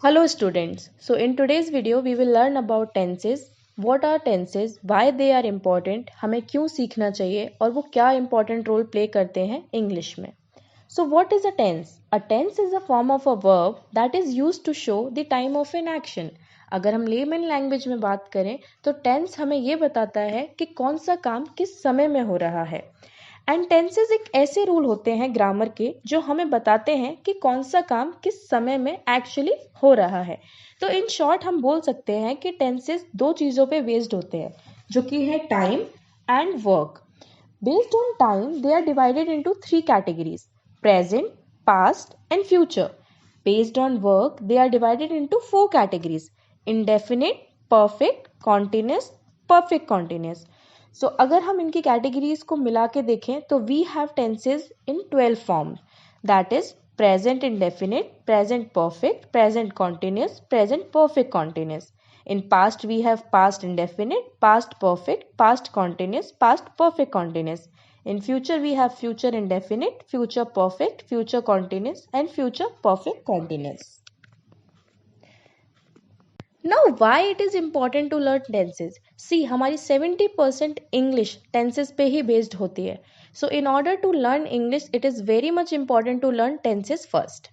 Hello students. So in today's video we will learn about tenses. What are tenses? Why they are important? हमें क्यों सीखना चाहिए और वो क्या important role play करते हैं English में. So what is a tense? A tense is a form of a verb that is used to show the time of an action. अगर हम लेमन लैंग्वेज में बात करें तो टेंस हमें ये बताता है कि कौन सा काम किस समय में हो रहा है. एंड टेंसेज एक ऐसे रूल होते हैं ग्रामर के जो हमें बताते हैं कि कौन सा काम किस समय में एक्चुअली हो रहा है. तो इन शॉर्ट हम बोल सकते हैं कि टेंसेज दो चीज़ों पे बेस्ड होते हैं जो कि है time and work. Based on time they are divided into three categories: present, past and future. Based on work, they are divided into four categories: indefinite, perfect, continuous, perfect continuous. So अगर हम इनकी categories को मिला के देखें तो we have tenses in 12 forms. That is present indefinite, present perfect, present continuous, present perfect continuous. In past we have past indefinite, past perfect, past continuous, past perfect continuous. In future we have future indefinite, future perfect, future continuous and future perfect continuous. Now why it is important to learn tenses? See, हमारी 70% English tenses पे ही based होती है. So in order to learn English, it is very much important to learn tenses first.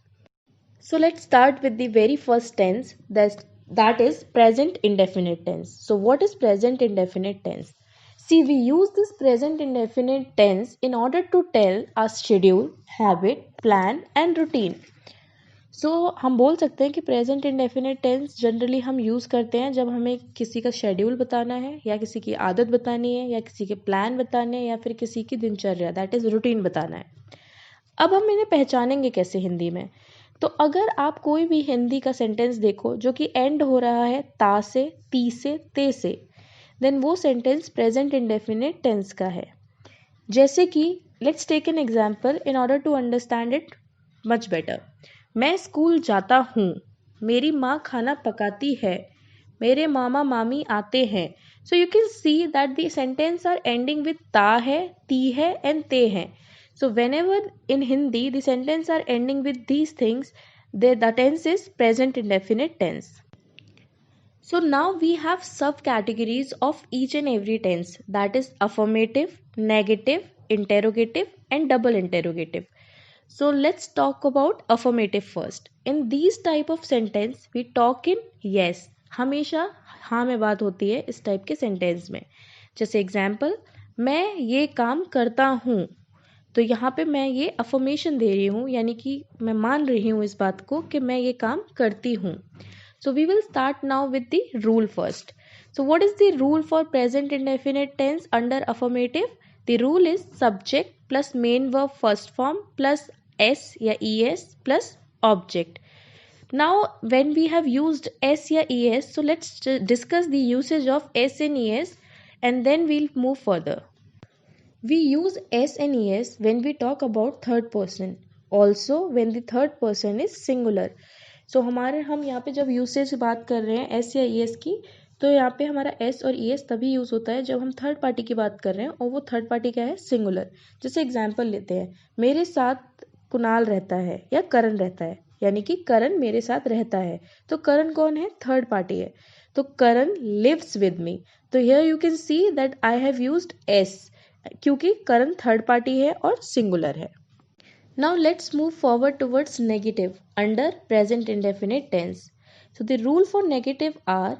So let's start with the very first tense, that is present indefinite tense. So what is present indefinite tense? See, we use this present indefinite tense in order to tell our schedule, habit, plan and routine. So हम बोल सकते हैं कि present indefinite tense generally हम use करते हैं जब हमें किसी का शेड्यूल बताना है या किसी की आदत बतानी है या किसी के प्लान बताने हैं या फिर किसी की दिनचर्या, दैट इज़ रूटीन बताना है. अब हम इन्हें पहचानेंगे कैसे हिंदी में? तो अगर आप कोई भी हिंदी का सेंटेंस देखो जो कि एंड हो रहा है ता से, ती से, ते से, देन वो सेंटेंस प्रेजेंट इंडेफिनिट टेंस का है. जैसे कि let's take an example in order to understand it much better. मैं स्कूल जाता हूँ, मेरी माँ खाना पकाती है, मेरे मामा मामी आते हैं. So you can see that the sentence are ending with ता है, ती है एंड ते है. So whenever in Hindi the sentence are ending with these things, the tense is present indefinite tense. So now we have subcategories of each and every tense, that is affirmative, negative, interrogative and double interrogative. So let's talk about affirmative first. In these type of sentence we talk in yes. हमेशा हाँ में बात होती है इस type के sentence में. जैसे एग्जाम्पल, मैं ये काम करता हूँ, तो यहाँ पे मैं ये अफर्मेशन दे रही हूँ, यानी कि मैं मान रही हूँ इस बात को कि मैं ये काम करती हूँ. So we will start now with the rule first. So what is the rule for present indefinite tense under affirmative? The rule is subject plus main verb first form plus S या E S plus object. Now when we have used s या es, so let's discuss the usage of s and es and then we'll move further. We use s and es when we talk about third person, also when the third person is singular. So हम यहाँ पे जब usage बात कर रहे हैं s या es की, तो यहाँ पे हमारा s और es तभी यूज़ होता है जब हम थर्ड पार्टी की बात कर रहे हैं और वो थर्ड पार्टी क्या है? सिंगुलर. जैसे एग्जाम्पल लेते हैं, मेरे साथ कुणाल रहता है या करण रहता है, यानी कि करण मेरे साथ रहता है. तो करण कौन है? थर्ड पार्टी है. तो करण लिव्स विद मी. तो here you can see that I have used S क्योंकि करण थर्ड पार्टी है और सिंगुलर है. Now let's move forward towards negative under present indefinite tense. So the rule for negative are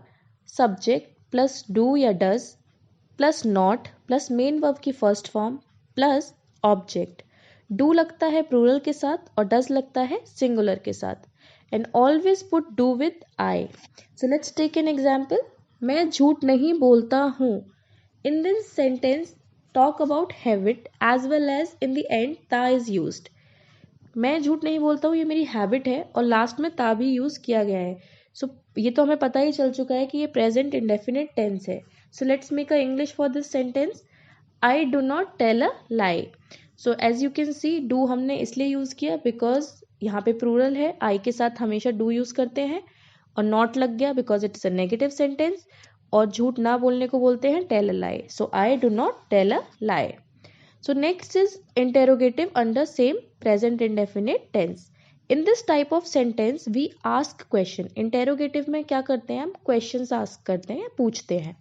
subject plus do या does plus not plus main verb की first form plus object. Do लगता है plural के साथ और does लगता है singular के साथ. And always put do with I. So let's take an example. मैं झूठ नहीं बोलता हूँ. In this sentence, talk about habit as well as in the end ता is used. मैं झूठ नहीं बोलता हूँ ये मेरी हैबिट है और लास्ट में ता भी यूज़ किया गया है. सो ये तो हमें पता ही चल चुका है कि ये प्रेजेंट इंडेफिनिट टेंस है. So let's make a English for this sentence. I do not tell a lie. So as you can see do हमने इसलिए यूज़ किया बिकॉज यहाँ पे प्लूरल है, आई के साथ हमेशा डू यूज़ करते हैं, और नॉट लग गया because it is a negative sentence, और झूठ ना बोलने को बोलते हैं tell a lie. So I do not tell a lie. So next is interrogative under same present indefinite tense. In this type of sentence we ask question. Interrogative में क्या करते हैं, हम क्वेश्चंस आस्क करते हैं, पूछते हैं।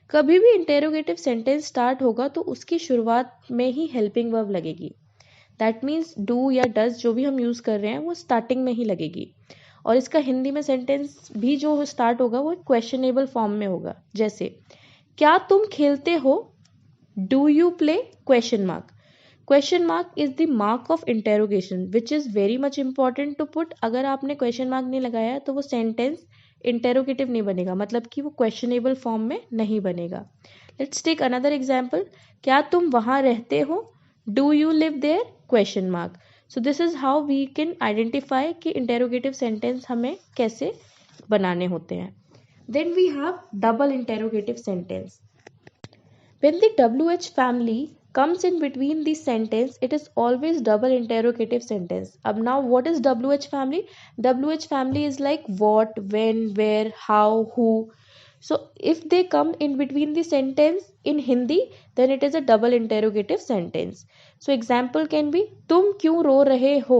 कभी भी इंटेरोगेटिव सेंटेंस स्टार्ट होगा तो उसकी शुरुआत में ही हेल्पिंग वर्ब लगेगी। दैट मीन्स डू या डज जो भी हम यूज़ कर रहे हैं वो स्टार्टिंग में ही लगेगी। और इसका हिंदी में सेंटेंस भी जो स्टार्ट होगा वो क्वेश्चनेबल फॉर्म में होगा। जैसे क्या तुम खेलते हो, do you play, question mark. Question mark is the mark of interrogation which is very much important to put. अगर आपने क्वेश्चन मार्क नहीं लगाया तो वो सेंटेंस इंटेरोगेटिव नहीं बनेगा, मतलब कि वो क्वेश्चनेबल फॉर्म में नहीं बनेगा। Let's take another example. क्या तुम वहाँ रहते हो, do you live there, question mark. So this is how we can identify कि इंटेरोगेटिव सेंटेंस हमें कैसे बनाने होते हैं। Then we have double interrogative sentence. When the WH family comes in between the sentence, it is always double interrogative sentence. Ab now what is WH family? WH family is like what, when, where, how, who. So if they come in between the sentence in Hindi, then it is a double interrogative sentence. So example can be तुम क्यों रो रहे हो.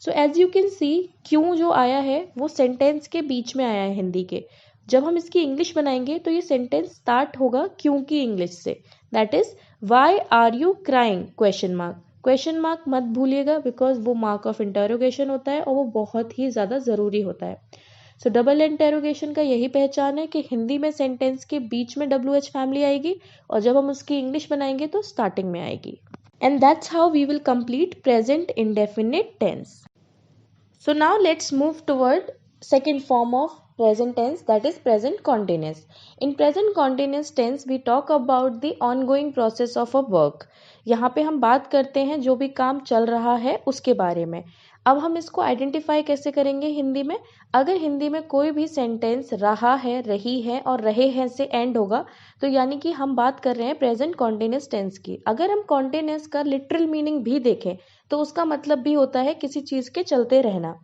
So as you can see, क्यों जो आया है वो sentence के बीच में आया है हिंदी के। जब हम इसकी इंग्लिश बनाएंगे तो ये सेंटेंस स्टार्ट होगा क्योंकि इंग्लिश से। That is why are you crying, question mark. Question mark मत भूलिएगा बिकॉज वो मार्क ऑफ इंटेरोगेशन होता है और वो बहुत ही ज़्यादा ज़रूरी होता है। सो डबल इंटेरोगेशन का यही पहचान है कि हिंदी में सेंटेंस के बीच में WH फैमिली आएगी और जब हम उसकी इंग्लिश बनाएंगे तो स्टार्टिंग में आएगी। And that's how we will complete present indefinite tense. So now let's move toward second form of present tense, that is present continuous. In present continuous tense we talk about the ongoing process of a work. यहाँ पे हम बात करते हैं जो भी काम चल रहा है उसके बारे में। अब हम इसको आइडेंटिफाई कैसे करेंगे हिंदी में? अगर हिंदी में कोई भी सेंटेंस रहा है, रही है और रहे हैं से एंड होगा तो यानी कि हम बात कर रहे हैं प्रेजेंट कॉन्टिन्यूस टेंस की। अगर हम कॉन्टिन्यूस का लिटरल मीनिंग भी देखें तो उसका मतलब भी होता है किसी चीज़ के चलते रहना।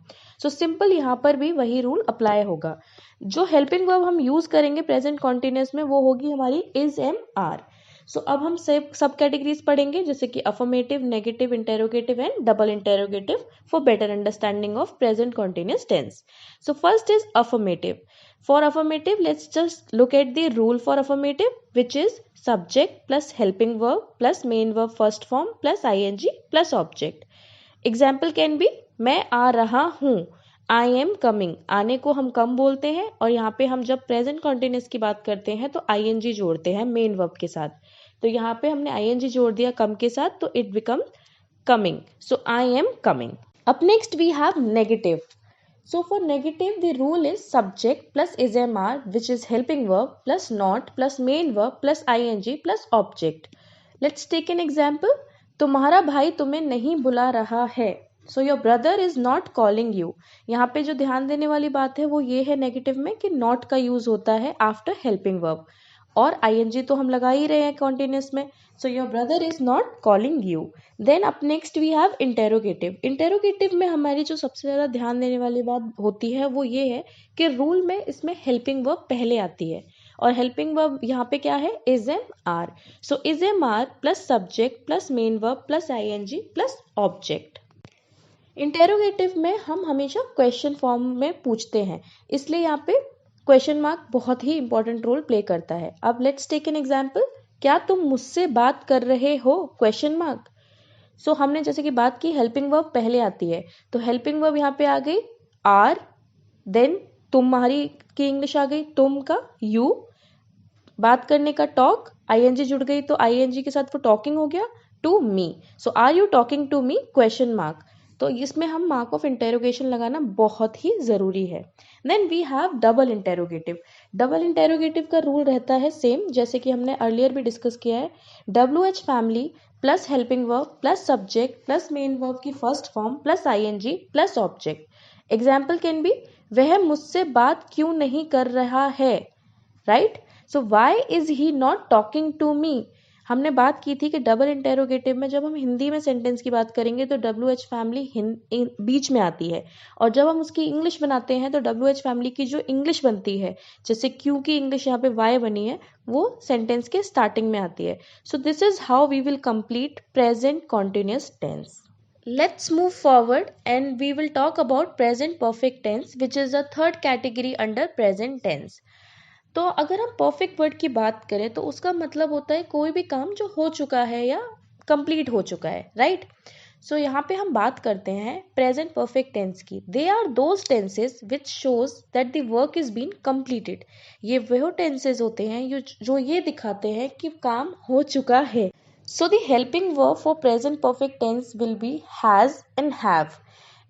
सो सिंपल यहाँ पर भी वही रूल अप्लाई होगा। जो हेल्पिंग वर्ब हम यूज़ करेंगे प्रेजेंट कॉन्टिन्यूस में वो होगी हमारी इज, एम, आर। सो अब हम सब कैटेगरीज पढ़ेंगे जैसे कि affirmative, negative, interrogative and double interrogative for better understanding of present continuous tense. So first is affirmative. For affirmative, let's just look at the rule for affirmative, which is subject plus helping verb plus main verb first form plus ing plus object. Example can be मैं आ रहा हूँ, I am coming. आने को हम कम बोलते हैं और यहाँ पे हम जब प्रेजेंट कॉन्टिन्यूस की बात करते हैं तो ing जोड़ते हैं मेन वर्ब के साथ। तो यहाँ पे हमने ing जोड़ दिया कम के साथ तो it become coming. So I am coming. Up next we have negative. So for negative, the rule is subject plus is-mr, which is helping verb, plus not, plus main verb, plus ing, plus object. Let's take an example. तुम्हारा भाई तुम्हें नहीं बुला रहा है. So your brother is not calling you. यहाँ पे जो ध्यान देने वाली बात है वो ये है नेगेटिव में कि not का यूज होता है आफ्टर हेल्पिंग वर्ब और ing तो हम लगा ही रहे हैं कॉन्टिन्यूस में. So your brother is not calling you. Then up next we have interrogative. Interrogative में हमारी जो सबसे ज़्यादा ध्यान देने वाली बात होती है वो ये है कि रूल में इसमें हेल्पिंग वर्ब पहले आती है और हेल्पिंग वर्ब यहाँ पे क्या है, is, am, are. So is, am, are plus subject plus main verb plus ing plus object. Interrogative में हम हमेशा क्वेश्चन फॉर्म में पूछते हैं इसलिए यहाँ पे क्वेश्चन मार्क बहुत ही इंपॉर्टेंट रोल प्ले करता है. अब लेट्स टेक एन एग्जाम्पल. क्या तुम मुझसे बात कर रहे हो, क्वेश्चन मार्क. सो हमने जैसे कि बात की हेल्पिंग वर्ब पहले आती है तो हेल्पिंग वर्ब यहाँ पे आ गई आर, देन तुम्हारी की इंग्लिश आ गई तुम का यू, बात करने का टॉक, ing जुड़ गई तो ing के साथ वो टॉकिंग हो गया to me. So are you talking to me, question mark. तो इसमें हम मार्क ऑफ इंटेरोगेशन लगाना बहुत ही ज़रूरी है. Then we have double interrogative. Double interrogative का रूल रहता है सेम जैसे कि हमने अर्लियर भी डिस्कस किया है. WH family plus helping verb plus subject plus main verb की first form plus ing plus object. Example can be वह मुझसे बात क्यों नहीं कर रहा है, right. So why is he not talking to me. हमने बात की थी कि डबल इंटेरोगेटिव में जब हम हिंदी में सेंटेंस की बात करेंगे तो WH फैमिली बीच में आती है और जब हम उसकी इंग्लिश बनाते हैं तो WH फैमिली की जो इंग्लिश बनती है जैसे क्यों की इंग्लिश यहाँ पे वाई बनी है वो सेंटेंस के स्टार्टिंग में आती है. So this is how we will complete present continuous tense. let's move forward and we will talk about present perfect tense, which is the third category under present tense. तो अगर हम perfect word की बात करें तो उसका मतलब होता है कोई भी काम जो हो चुका है या कंप्लीट हो चुका है, राइट। सो यहाँ पे हम बात करते हैं प्रेजेंट परफेक्ट टेंस की। They are those tenses which shows that the work is been completed. ये वह टेंसेज होते हैं जो ये दिखाते हैं कि काम हो चुका है। So the helping verb for present perfect tense will be has and have,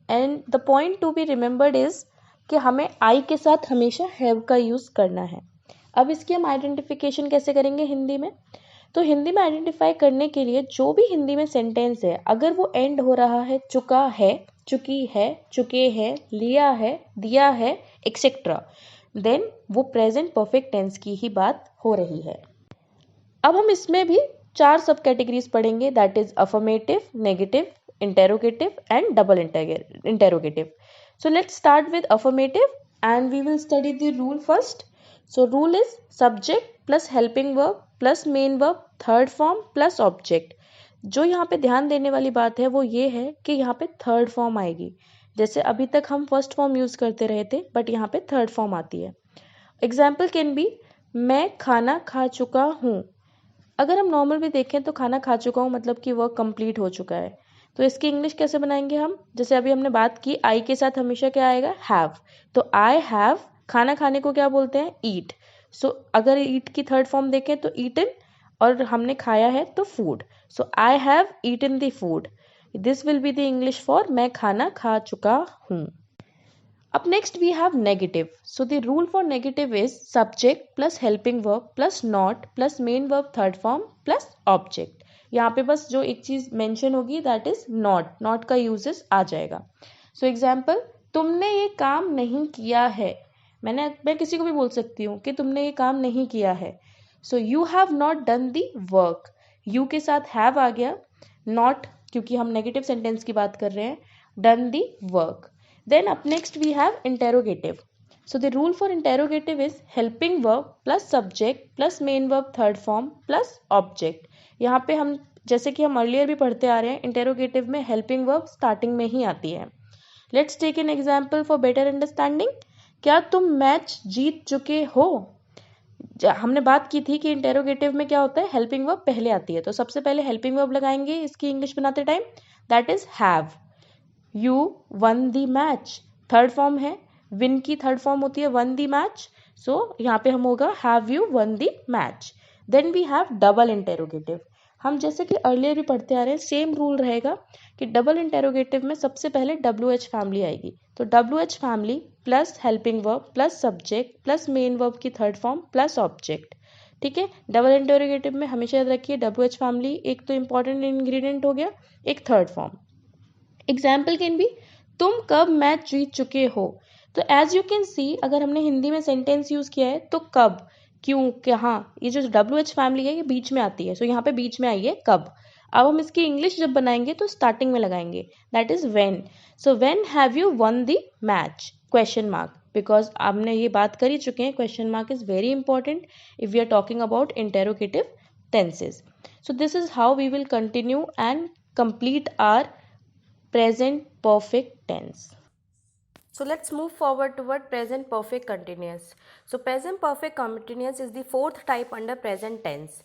and the point to be remembered is कि हमें आई के साथ हमेशा हैव का यूज करना है। अब इसकी हम आइडेंटिफिकेशन कैसे करेंगे हिंदी में? तो हिंदी में आइडेंटिफाई करने के लिए जो भी हिंदी में सेंटेंस है, अगर वो एंड हो रहा है चुका है, चुकी है, चुके हैं, लिया है, दिया है, एक्सेट्रा, देन वो प्रेजेंट परफेक्ट टेंस की ही बात हो रही है। अब हम इसमें भी 4 सब कैटेगरीज पढ़ेंगे, that is affirmative, negative, interrogative and double interrogative. So let's start with affirmative and we will study the rule first. So rule is subject plus helping verb plus main verb third form plus object. जो यहाँ पे ध्यान देने वाली बात है वो ये है कि यहाँ पे थर्ड फॉर्म आएगी। जैसे अभी तक हम फर्स्ट फॉर्म यूज करते रहे थे, बट यहाँ पे थर्ड फॉर्म आती है। एग्जाम्पल कैन बी मैं खाना खा चुका हूँ। अगर हम नॉर्मल भी देखें तो खाना खा चुका हूँ मतलब कि वर्क कंप्लीट हो चुका है। तो इसकी इंग्लिश कैसे बनाएंगे हम? जैसे अभी हमने बात की आई के साथ हमेशा क्या आएगा? हैव। तो आई हैव, खाना खाने को क्या बोलते हैं? ईट। सो अगर ईट की थर्ड फॉर्म देखें तो ईटन, और हमने खाया है तो food. So I have eaten the food. This will be the English for मैं खाना खा चुका हूँ। Up next we have negative. So the rule for negative is subject plus helping verb plus not plus main verb third form plus object. यहाँ पे बस जो एक चीज मेंशन होगी दैट इज नॉट का यूजेस आ जाएगा। सो एग्जाम्पल, तुमने ये काम नहीं किया है। मैं किसी को भी बोल सकती हूँ कि तुमने ये काम नहीं किया है। So you have not done the work. You के साथ हैव आ गया, नॉट क्योंकि हम नेगेटिव सेंटेंस की बात कर रहे हैं, done the work. Then up next we have interrogative. So the rule for interrogative is helping verb plus subject plus main verb third form plus object. यहाँ पे हम जैसे कि हम अर्लियर भी पढ़ते आ रहे हैं, interrogative में helping verb स्टार्टिंग में ही आती है। Let's take an example for better understanding. क्या तुम मैच जीत चुके हो? हमने बात की थी कि इंटेरोगेटिव में क्या होता है, हेल्पिंग वर्ब पहले आती है। तो सबसे पहले हेल्पिंग वर्ब लगाएंगे इसकी इंग्लिश बनाते time, that is have. You won the match, third form है, विन की थर्ड फॉर्म होती है वन दी मैच। सो यहाँ पे हम होगा have you won the match. Then we have double interrogative. हम जैसे कि अर्लियर भी पढ़ते आ रहे हैं, सेम रूल रहेगा कि डबल इंटेरोगेटिव में सबसे पहले WH फैमिली आएगी। तो WH family plus helping verb plus subject plus main verb की थर्ड फॉर्म प्लस ऑब्जेक्ट। ठीक है, डबल इंटेरोगेटिव में हमेशा याद रखिए WH फैमिली एक तो इंपॉर्टेंट इंग्रेडिएंट हो गया, एक third form. Example can be तुम कब मैच जीत चुके हो। तो एज यू कैन सी, अगर हमने हिंदी में सेंटेंस यूज किया है तो कब, क्यों, कहाँ, ये जो WH फैमिली है ये बीच में आती है। सो यहाँ पे बीच में आई है कब। अब हम इसकी इंग्लिश जब बनाएंगे तो स्टार्टिंग में लगाएंगे, that is when. So when have you won the match, question mark, because हमने ये बात कर ही चुके हैं, question mark is very important if we are talking about interrogative tenses. So this is how we will continue and complete our present perfect tense. So let's move forward toward present perfect continuous. So present perfect continuous is the fourth type under present tense.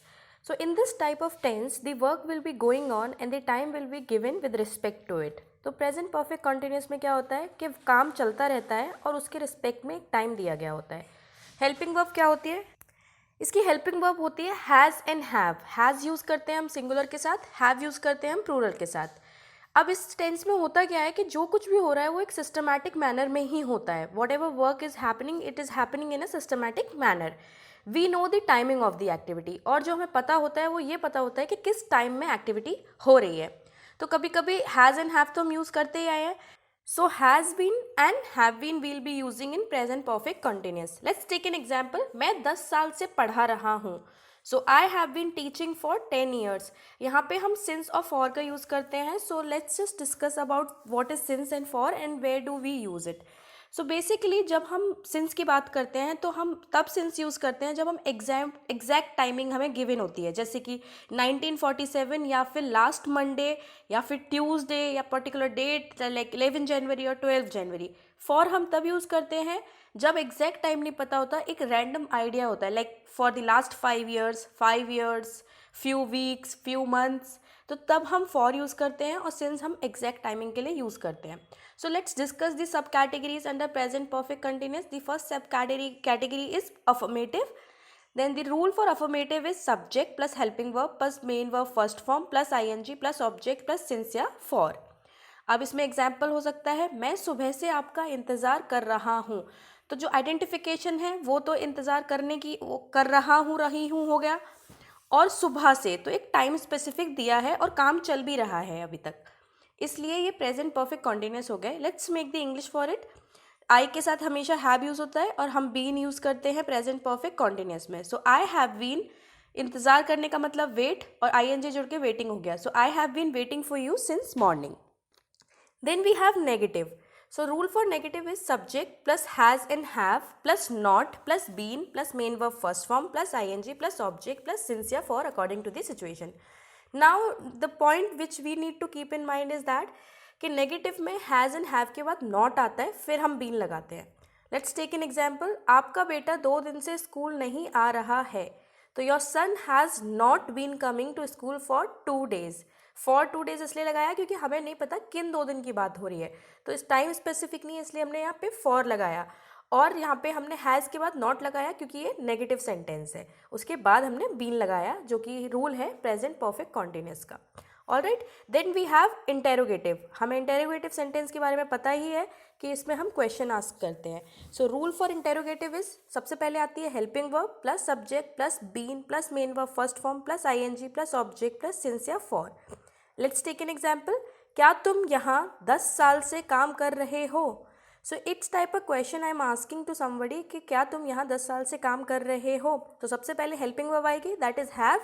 So in this type of tense, the work will be going on and the time will be given with respect to it. तो present perfect continuous में क्या होता है कि काम चलता रहता है और उसके रिस्पेक्ट में एक टाइम दिया गया होता है। हेल्पिंग वर्ब क्या होती है? इसकी हेल्पिंग वर्ब होती है has and have. Has use करते हैं हम सिंगुलर के साथ, हैव यूज़ करते हैं हम प्लूरल के साथ। अब इस टेंस में होता क्या है कि जो कुछ भी हो रहा है वो एक सिस्टमैटिक मैनर में ही होता है। Whatever work is happening, it is happening in a systematic manner. We know the timing of the activity, और जो हमें पता होता है वो ये पता होता है कि किस टाइम में एक्टिविटी हो रही है। तो कभी कभी हैज़ एंड हैव तो हम यूज़ करते ही आए हैं। So has been and have been we'll be using in present perfect continuous. Let's take an example. मैं 10 साल से पढ़ा रहा हूँ। So I have been teaching for 10 years. यहाँ पे हम since और for का यूज़ करते हैं. So let's just discuss about what is since and for and where do we use it. So basically जब हम सिंस की बात करते हैं तो हम तब सिंस यूज़ करते हैं जब हम एग्जैक्ट टाइमिंग हमें गिवन होती है, जैसे कि 1947 या फिर लास्ट मंडे या फिर ट्यूसडे या पर्टिकुलर डेट लाइक 11 जनवरी और 12 जनवरी। फॉर हम तब यूज़ करते हैं जब एग्जैक्ट टाइम नहीं पता होता, एक रैंडम आइडिया होता है, like for the last 5 years, few weeks, few months, तो तब हम फॉर यूज़ करते हैं और सिंस हम एग्जैक्ट टाइमिंग के लिए यूज़ करते हैं। So let's discuss the subcategories under present perfect continuous. The first subcategory is affirmative. Then the rule for affirmative is subject plus helping verb plus main verb first form plus ing plus object plus since या for. अब इसमें example हो सकता है, मैं सुबह से आपका इंतज़ार कर रहा हूँ। तो जो आइडेंटिफिकेशन है वो तो इंतज़ार करने की, वो कर रहा हूँ, रही हूँ हो गया, और सुबह से तो एक टाइम स्पेसिफिक दिया है और काम चल भी रहा है अभी तक, इसलिए ये प्रेजेंट परफेक्ट कॉन्टिन्यूस हो गए। Let's make the English for it. I के साथ हमेशा हैव यूज़ होता है और हम बीन यूज़ करते हैं प्रेजेंट परफेक्ट कॉन्टिन्यूस में। सो आई हैव बीन, इंतज़ार करने का मतलब वेट, और ing जुड़ के वेटिंग हो गया। So I have been waiting for you since morning. Then we have negative. So rule for negative is subject plus has and have plus not plus been plus main verb first form plus ing plus object plus since या for according to the situation. Now the point which we need to keep in mind is that कि negative में has and have के बाद not आता है, फिर हम been लगाते हैं। Let's take an example. आपका बेटा 2 दिन से स्कूल नहीं आ रहा है, तो your son has not been coming to school for 2 days. For 2 days इसलिए लगाया क्योंकि हमें नहीं पता किन 2 दिन की बात हो रही है, तो इस टाइम स्पेसिफिक नहीं है, इसलिए हमने यहाँ पे फॉर लगाया। और यहाँ पे हमने हैज़ के बाद नॉट लगाया क्योंकि ये नेगेटिव सेंटेंस है। उसके बाद हमने बीन लगाया, जो कि रूल है प्रेजेंट परफेक्ट कॉन्टिन्यूस का। Alright, then we have interrogative. हमें इंटेरोगेटिव सेंटेंस के बारे में पता ही है कि इसमें हम क्वेश्चन आस्क करते हैं। So rule for interrogative is, सबसे पहले आती है helping verb plus subject plus been plus main verb first form plus ing plus object plus since या for. Let's take an example. क्या तुम यहाँ 10 साल से काम कर रहे हो? So it's type a question I am asking to somebody कि क्या तुम यहाँ 10 साल से काम कर रहे हो। तो सबसे पहले हेल्पिंग वर्ब आएगी, that is have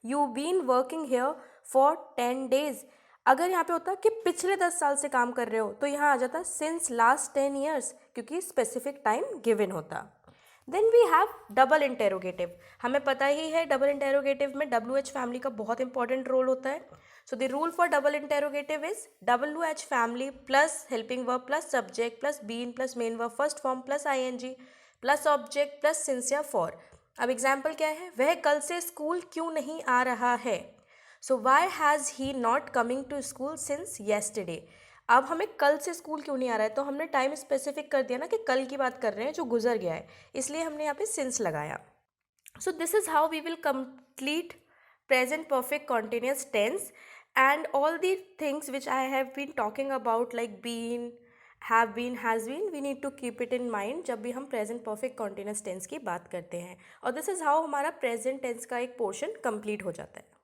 you been working here for 10 days। अगर यहाँ पे होता कि पिछले 10 साल से काम कर रहे हो, तो यहाँ आ जाता सिंस लास्ट 10 years, क्योंकि स्पेसिफिक टाइम गिवन होता। Then we have double interrogative. हमें पता ही है डबल इंटेरोगेटिव में WH फैमिली का बहुत इंपॉर्टेंट रोल होता है। So the rule for double interrogative is WH family plus helping verb plus subject plus been plus main verb first form plus ing plus object plus since या for। अब example क्या है, वह कल से school क्यों नहीं आ रहा है। So why has he not coming to school since yesterday। अब हमें कल से स्कूल क्यों नहीं आ रहा है, तो हमने टाइम स्पेसिफिक कर दिया ना कि कल की बात कर रहे हैं जो गुजर गया है, इसलिए हमने यहाँ पे सिंस लगाया। So this is how we will complete present perfect continuous tense, and all the things which I have been talking about like been, have been, has been, we need to keep it in mind जब भी हम present perfect continuous tense की बात करते हैं। और this is how हमारा present tense का एक portion complete हो जाता है।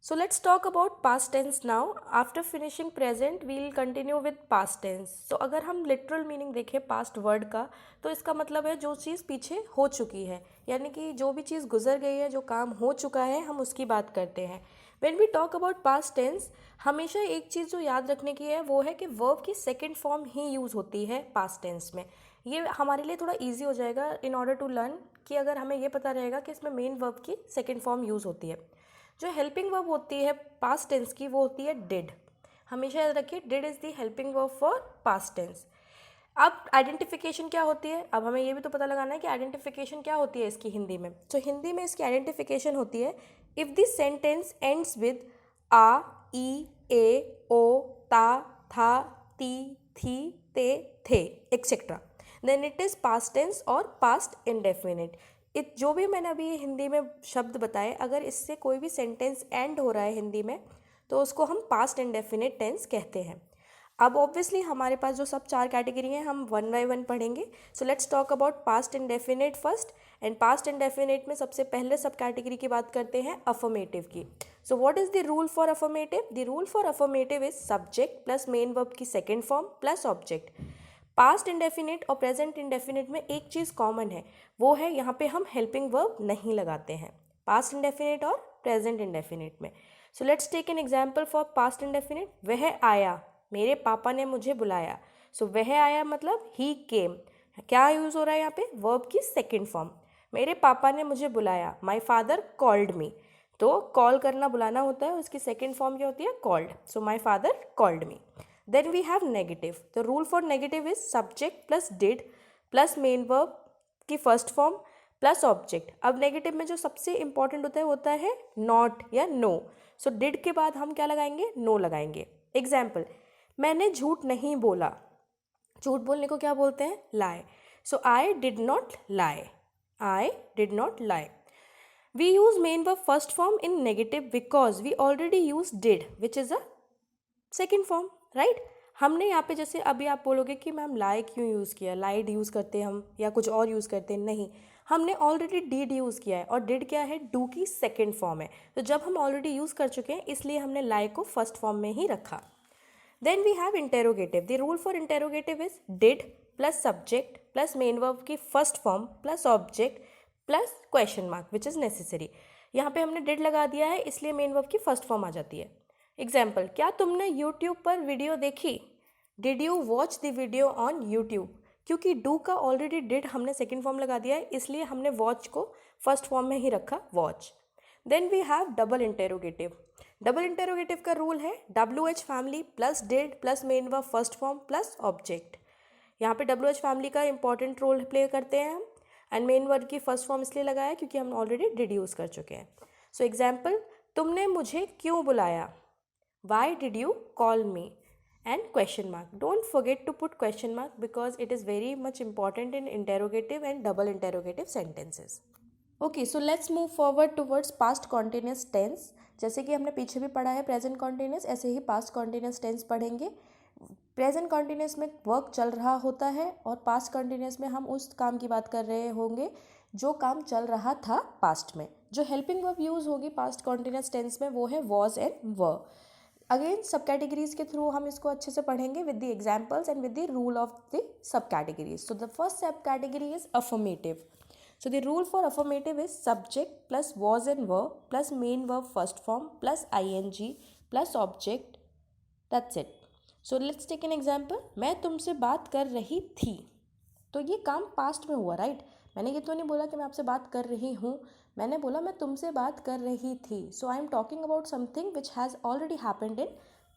So let's talk about past tense now. After finishing present, we will continue with past tense. So अगर हम literal meaning देखें past word का, तो इसका मतलब है जो चीज़ पीछे हो चुकी है, यानी कि जो भी चीज़ गुजर गई है, जो काम हो चुका है, हम उसकी बात करते हैं। When we talk about past tense, हमेशा एक चीज़ जो याद रखने की है वो है कि verb की second form ही यूज़ होती है past tense में। ये हमारे लिए थोड़ा easy हो जाएगा in order to learn, कि अगर हमें ये पता रहेगा कि इसमें main verb की second form यूज़ होती है। जो हेल्पिंग वर्ब होती है पास्ट टेंस की, वो होती है डिड। हमेशा याद रखिए did is the helping verb for past tense. अब आइडेंटिफिकेशन क्या होती है, अब हमें ये भी तो पता लगाना है कि आइडेंटिफिकेशन क्या होती है इसकी हिंदी में। तो हिंदी में इसकी आइडेंटिफिकेशन होती है if this sentence ends with आ, ई, ए, ओ, ता, था, ती, थी, ते, थे et cetera, then it is past tense और पास्ट इंडेफिनिट। जो भी मैंने अभी हिंदी में शब्द बताए, अगर इससे कोई भी सेंटेंस एंड हो रहा है हिंदी में, तो उसको हम पास्ट इंडेफिनिट टेंस कहते हैं। अब ऑब्वियसली हमारे पास जो सब 4 कैटेगरी हैं, हम 1 by 1 पढ़ेंगे। सो let's talk about past indefinite first. And past indefinite में सबसे पहले सब कैटेगरी की बात करते हैं अफर्मेटिव की। So what is the rule for affirmative? The rule for affirmative is subject plus main verb की second form plus object. Past indefinite और प्रेजेंट इंडेफिनिट में एक चीज़ कॉमन है, वो है यहाँ पे हम हेल्पिंग वर्ब नहीं लगाते हैं पास्ट इंडेफिनिट और प्रेजेंट इंडेफिनिट में। So let's take an example for past indefinite. वह आया, मेरे पापा ने मुझे बुलाया। सो वह आया मतलब ही केम, क्या यूज़ हो रहा है यहाँ पे, वर्ब की सेकेंड फॉर्म। मेरे पापा ने मुझे बुलाया, माई फादर कॉल्ड मी, तो कॉल करना बुलाना होता है, उसकी सेकेंड फॉर्म क्या होती है, called, so my father called me. Then we have negative, the rule for negative is subject plus did plus main verb की फर्स्ट फॉर्म प्लस ऑब्जेक्ट। अब नेगेटिव में जो सबसे इंपॉर्टेंट होता है नॉट या नो, सो डिड के बाद हम क्या लगाएंगे, नो लगाएंगे। एग्जाम्पल, मैंने झूठ नहीं बोला, झूठ बोलने को क्या बोलते हैं, lie, so I did not lie, I did not lie. We use main verb first form in negative because we already use did which is a second form, right? हमने यहाँ पे जैसे अभी आप बोलोगे कि मैम लाई क्यों यूज़ किया, लाइड यूज़ करते हैं हम या कुछ और यूज़ करते हैं, नहीं, हमने ऑलरेडी डिड यूज़ किया है और डिड क्या है, डू की सेकेंड फॉर्म है, तो जब हम ऑलरेडी यूज़ कर चुके हैं इसलिए हमने लाई को फर्स्ट फॉर्म में ही रखा। Then we have interrogative, the rule for interrogative is did plus subject plus main verb की first form plus object plus question mark which is necessary. यहाँ पे हमने डिड लगा दिया है इसलिए मेन वर्ब की फर्स्ट फॉर्म आ जाती है। एग्जाम्पल, क्या तुमने यूट्यूब पर वीडियो देखी, did you watch the video on YouTube, क्योंकि डू का ऑलरेडी डिड हमने सेकेंड फॉर्म लगा दिया है इसलिए हमने वॉच को फर्स्ट फॉर्म में ही रखा, watch. Then we have double interrogative, double interrogative का रूल है WH family plus did plus main verb first form plus object. यहाँ पे WH फैमिली का इंपॉर्टेंट रोल प्ले करते हैं हम, एंड मेन वर्ड की फर्स्ट फॉर्म इसलिए लगाया क्योंकि हम ऑलरेडी डिड यूज़ कर चुके हैं। सो एग्जाम्पल, तुमने मुझे क्यों बुलाया, why did you call me, and question mark. Don't forget to put question mark because it is very much important in interrogative and double interrogative sentences. Okay, so let's move forward towards past continuous tense. जैसे कि हमने पीछे भी पढ़ा है present continuous, ऐसे ही past continuous tense पढ़ेंगे। Present continuous में वर्क चल रहा होता है और पास्ट कॉन्टिन्यूस में हम उस काम की बात कर रहे होंगे जो काम चल रहा था पास्ट में। जो हेल्पिंग वर्ब यूज़ होगी पास्ट कॉन्टिन्यूस टेंस में वो है was and were. Again sub categories के थ्रू हम इसको अच्छे से पढ़ेंगे with the examples and with the rule of the sub categories. So the first sub category is affirmative. So the rule for affirmative is subject plus was and were plus main verb first form plus ing plus object. That's it. So let's take an example. मैं तुमसे बात कर रही थी, तो ये काम past में हुआ, राइट? मैंने ये तो नहीं बोला कि मैं आपसे बात कर रही हूँ, मैंने बोला मैं तुमसे बात कर रही थी। So I am talking about something which has already happened in